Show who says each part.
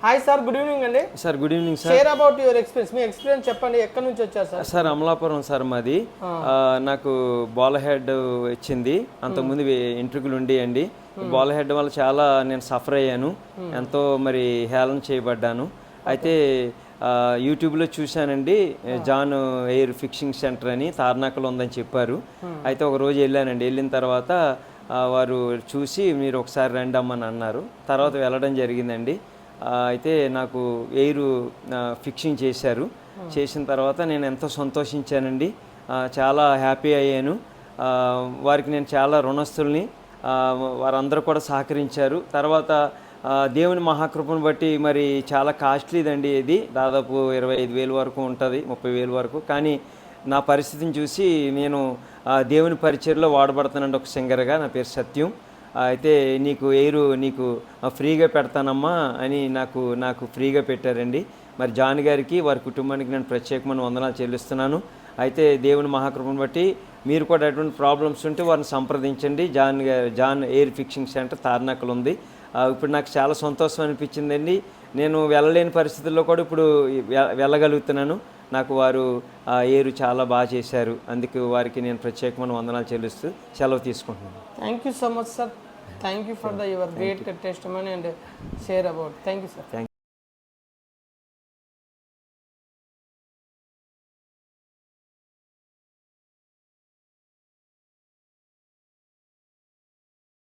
Speaker 1: Hi sir, good evening అండి.
Speaker 2: Sir good evening sir.
Speaker 1: Share about your experience, me experience చెప్పండి. ఎక్కడి నుంచి వచ్చారు సార్?
Speaker 2: సార్ అమలాపురం సార్ మాది. నాకు బాల్ హెడ్ వచ్చింది, అంతకుముందు ఇంట్రుకులు ఉండేయండి. బాల్ హెడ్ వల్ల చాలా నేను సఫర్ అయ్యాను, ఎంతో మరి హేళన చేయబడ్డాను. అయితే యూట్యూబ్లో చూశానండి, జాన్ ఎయిర్ ఫిక్సింగ్ సెంటర్ అని తార్నాకలో ఉందని చెప్పారు. అయితే ఒక రోజు వెళ్ళానండి. వెళ్ళిన తర్వాత వారు చూసి మీరు ఒకసారి రండి అమ్మని అన్నారు. తర్వాత వెళ్ళడం జరిగిందండి. అయితే నాకు ఎయిర్ ఫిక్సింగ్ చేశారు. చేసిన తర్వాత నేను ఎంతో సంతోషించానండి, చాలా హ్యాపీ అయ్యాను. వారికి నేను చాలా రుణస్తుల్ని. వారందరూ కూడా సహకరించారు. తర్వాత దేవుని మహాకృపను బట్టి మరి చాలా కాస్ట్లీదండి ఇది, దాదాపు 25,000 వరకు ఉంటుంది, 30,000 వరకు. కానీ నా పరిస్థితిని చూసి నేను దేవుని పరిచర్లో వాడబడతానండి ఒక సింగర్గా. నా పేరు సత్యం. అయితే నీకు ఫ్రీగా పెడతానమ్మా అని నాకు ఫ్రీగా పెట్టారండి. మరి జాన్ గారికి, వారి కుటుంబానికి నేను ప్రత్యేకమైన వందనాలు చెల్లిస్తున్నాను. అయితే దేవుని మహాకృపను బట్టి మీరు కూడా ఎటువంటి ప్రాబ్లమ్స్ ఉంటే వారిని సంప్రదించండి. జాన్ ఎయిర్ ఫిక్సింగ్ సెంటర్ తార్నాకలు ఉంది. ఇప్పుడు నాకు చాలా సంతోషం అనిపించిందండి. నేను వెళ్ళలేని పరిస్థితుల్లో కూడా ఇప్పుడు వెళ్ళగలుగుతున్నాను. నాకు వారు ఎయిర్ చాలా బాగా చేశారు. అందుకు వారికి నేను ప్రత్యేకమైన వందనాలు చెల్లిస్తూ సెలవు తీసుకుంటున్నాను.
Speaker 1: Thank you so much sir. Thank you for your great testimony and share about. Thank you, sir.